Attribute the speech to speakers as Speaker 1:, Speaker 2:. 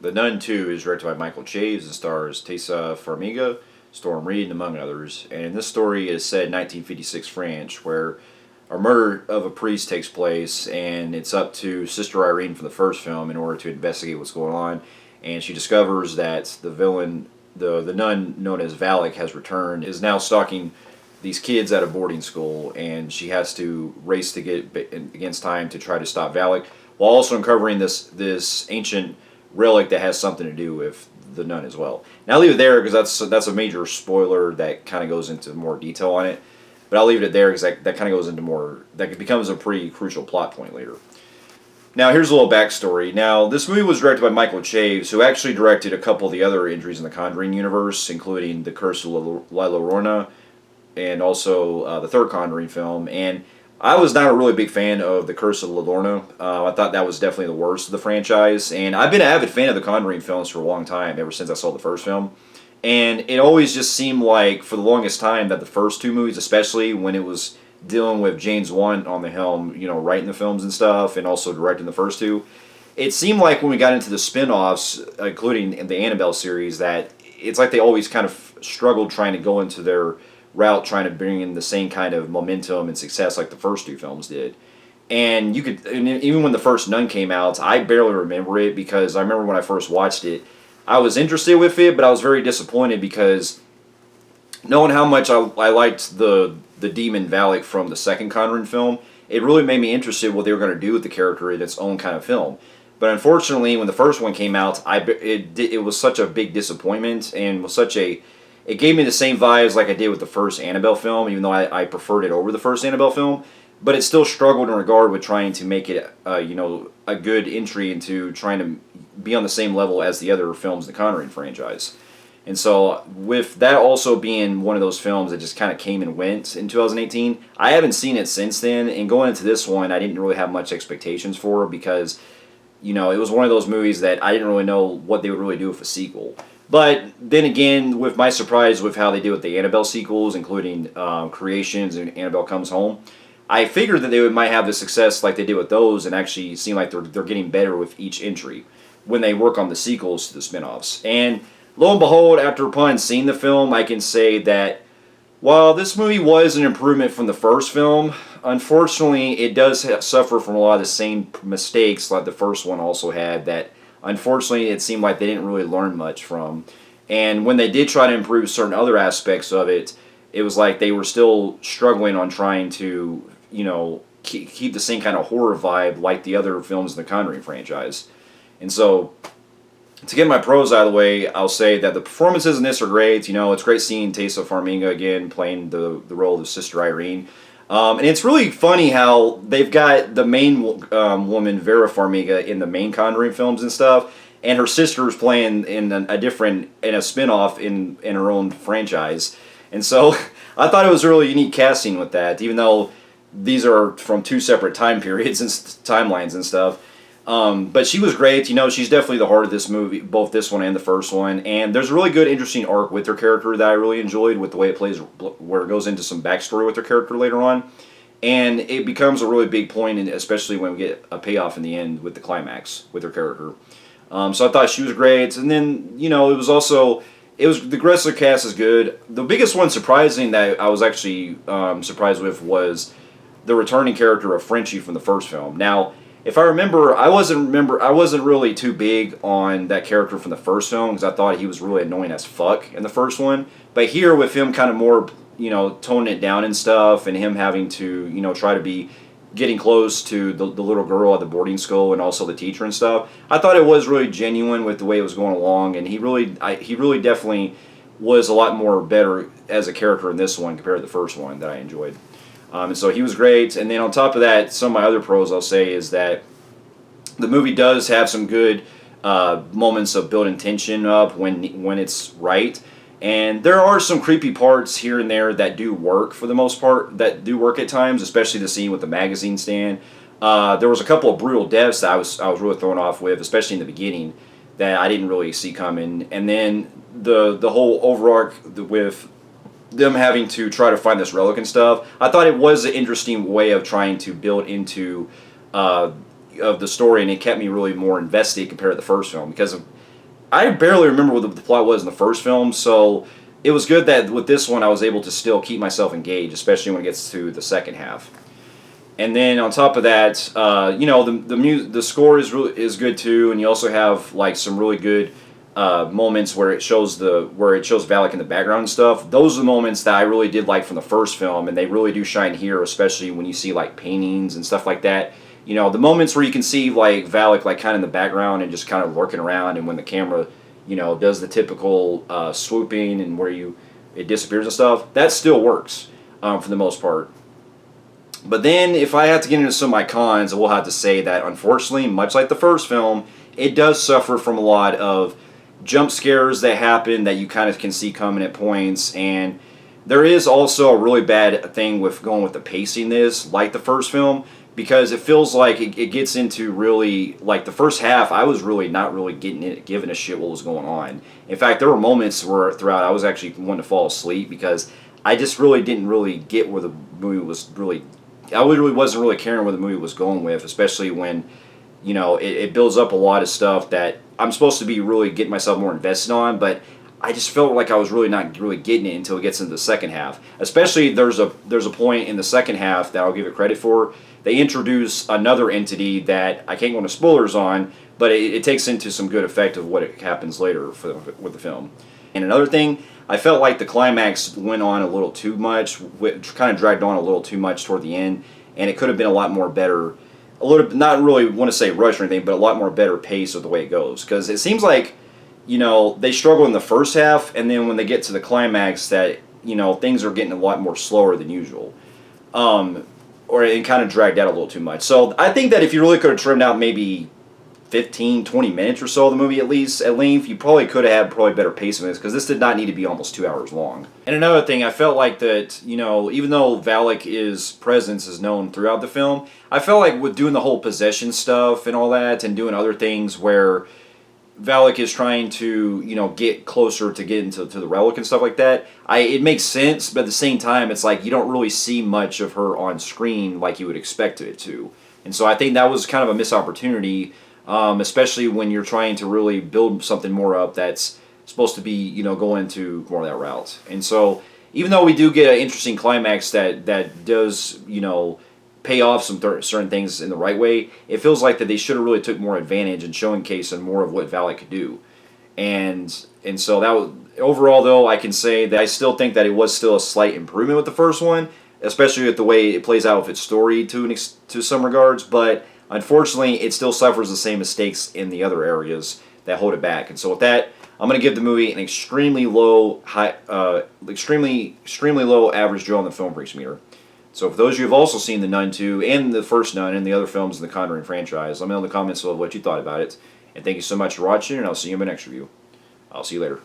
Speaker 1: The Nun II is directed by Michael Chaves and stars Tessa Farmiga, Storm Reed, among others. And this story is set in 1956 France, where a murder of a priest takes place, and it's up to Sister Irene from the first film in order to investigate what's going on. And she discovers that the villain, the nun known as Valak, has returned, is now stalking these kids at a boarding school, and she has to race to get against time to try to stop Valak, while also uncovering this ancient relic that has something to do with the nun as well. Now I'll leave it there because that's a major spoiler that kind of goes into more detail on it. But I'll leave it there because that kind of goes into more, that becomes a pretty crucial plot point later. Now here's a little backstory. Now this movie was directed by Michael Chaves, who actually directed a couple of the other entries in the Conjuring universe, including The Curse of La Llorona and also the third Conjuring film. And I was not a really big fan of The Curse of La Llorona. I thought that was definitely the worst of the franchise. And I've been an avid fan of the Conjuring films for a long time, ever since I saw the first film. And it always just seemed like, for the longest time, that the first two movies, especially when it was dealing with James Wan on the helm, writing the films and stuff, and also directing the first two, it seemed like when we got into the spin-offs, including the Annabelle series, that it's like they always kind of struggled trying to go into their route, trying to bring in the same kind of momentum and success like the first two films did. And even when the first Nun came out, I barely remember it because I remember when I first watched it, I was interested with it, but I was very disappointed because knowing how much I liked the demon Valak from the second Conjuring film, it really made me interested in what they were going to do with the character in its own kind of film. But unfortunately, when the first one came out, it was such a big disappointment and was such a... It gave me the same vibes like I did with the first Annabelle film, even though I preferred it over the first Annabelle film. But it still struggled in regard with trying to make it, a good entry into trying to be on the same level as the other films in the Conjuring franchise. And so, with that also being one of those films that just kind of came and went in 2018, I haven't seen it since then. And going into this one, I didn't really have much expectations for because, it was one of those movies that I didn't really know what they would really do with a sequel. But then again, with my surprise with how they did with the Annabelle sequels, including Creations and Annabelle Comes Home, I figured that they might have the success like they did with those and actually seem like they're getting better with each entry when they work on the sequels to the spin-offs. And lo and behold, upon seeing the film, I can say that while this movie was an improvement from the first film, unfortunately it does suffer from a lot of the same mistakes like the first one also had that unfortunately it seemed like they didn't really learn much from. And when they did try to improve certain other aspects of it, it was like they were still struggling on trying to, keep the same kind of horror vibe like the other films in the Conjuring franchise. And so, to get my pros out of the way, I'll say that the performances in this are great. It's great seeing Tessa Farmiga again playing the role of Sister Irene. And it's really funny how they've got the main woman, Vera Farmiga, in the main Conjuring films and stuff, and her sister's playing in a spin-off in her own franchise. And so I thought it was a really unique casting with that, even though these are from two separate time periods and timelines and stuff. But she was great. She's definitely the heart of this movie, both this one and the first one. And there's a really good, interesting arc with her character that I really enjoyed with the way it plays, where it goes into some backstory with her character later on. And it becomes a really big point, especially when we get a payoff in the end with the climax with her character. So I thought she was great. And then, the rest of the cast is good. The biggest one surprising that I was actually surprised with was the returning character of Frenchie from the first film. Now, if I remember, I wasn't really too big on that character from the first film because I thought he was really annoying as fuck in the first one. But here, with him kind of more, toning it down and stuff, and him having to, try to be getting close to the little girl at the boarding school and also the teacher and stuff, I thought it was really genuine with the way it was going along, and he really definitely was a lot more better as a character in this one compared to the first one that I enjoyed. And so he was great. And then on top of that, some of my other pros I'll say is that the movie does have some good moments of building tension up when it's right. And there are some creepy parts here and there that do work for the most part, that do work at times, especially the scene with the magazine stand. There was a couple of brutal deaths that I was really thrown off with, especially in the beginning, that I didn't really see coming. And then the whole overarch with them having to try to find this relic and stuff, I thought it was an interesting way of trying to build into of the story, and it kept me really more invested compared to the first film because I barely remember what the plot was in the first film, so it was good that with this one I was able to still keep myself engaged, especially when it gets to the second half. And then on top of that, the score is good too, and you also have like some really good moments where it shows Valak in the background and stuff. Those are the moments that I really did like from the first film, and they really do shine here, especially when you see like paintings and stuff like that. The moments where you can see like Valak like kind of in the background and just kind of lurking around, and when the camera, does the typical swooping and where it disappears and stuff, that still works for the most part. But then, if I have to get into some of my cons, I will have to say that, unfortunately, much like the first film, it does suffer from a lot of jump scares that happen that you kind of can see coming at points, and there is also a really bad thing with going with the pacing this, like the first film, because it feels like it gets into really, like the first half, I was really not really giving a shit what was going on. In fact, there were moments where throughout I was actually wanting to fall asleep because I just really didn't really get where the movie was really. I really wasn't really caring where the movie was going with, especially when, it builds up a lot of stuff that I'm supposed to be really getting myself more invested on, but I just felt like I was really not really getting it until it gets into the second half. Especially there's a point in the second half that I'll give it credit for. They introduce another entity that I can't go into spoilers on, but it takes into some good effect of what happens later with the film. And another thing, I felt like the climax went on a little too much, kind of dragged on a little too much toward the end, and it could have been a lot more better, not really want to say rush or anything, but a lot more better pace of the way it goes. Because it seems like, they struggle in the first half, and then when they get to the climax that, things are getting a lot more slower than usual. Or it kind of dragged out a little too much. So I think that if you really could have trimmed out maybe 15, 20 minutes or so of the movie at least at length, you probably could have had better pace of this, because this did not need to be almost 2 hours long. And another thing, I felt like that, even though Valak's presence is known throughout the film, I felt like with doing the whole possession stuff and all that, and doing other things where Valak is trying to, get closer to get into the relic and stuff like that, it makes sense, but at the same time, it's like you don't really see much of her on screen like you would expect it to. And so I think that was kind of a missed opportunity, especially when you're trying to really build something more up that's supposed to be, going to more of that route. And so, even though we do get an interesting climax that does, pay off some certain things in the right way, it feels like that they should have really took more advantage and showcase and more of what Valak could do. And so that was, overall, though, I can say that I still think that it was still a slight improvement with the first one, especially with the way it plays out with its story to some regards, but unfortunately, it still suffers the same mistakes in the other areas that hold it back. And so with that, I'm going to give the movie an extremely low average Joe on the Film Freaks meter. So for those of you who have also seen The Nun II and the first Nun and the other films in the Conjuring franchise, let me know in the comments below what you thought about it. And thank you so much for watching, and I'll see you in my next review. I'll see you later.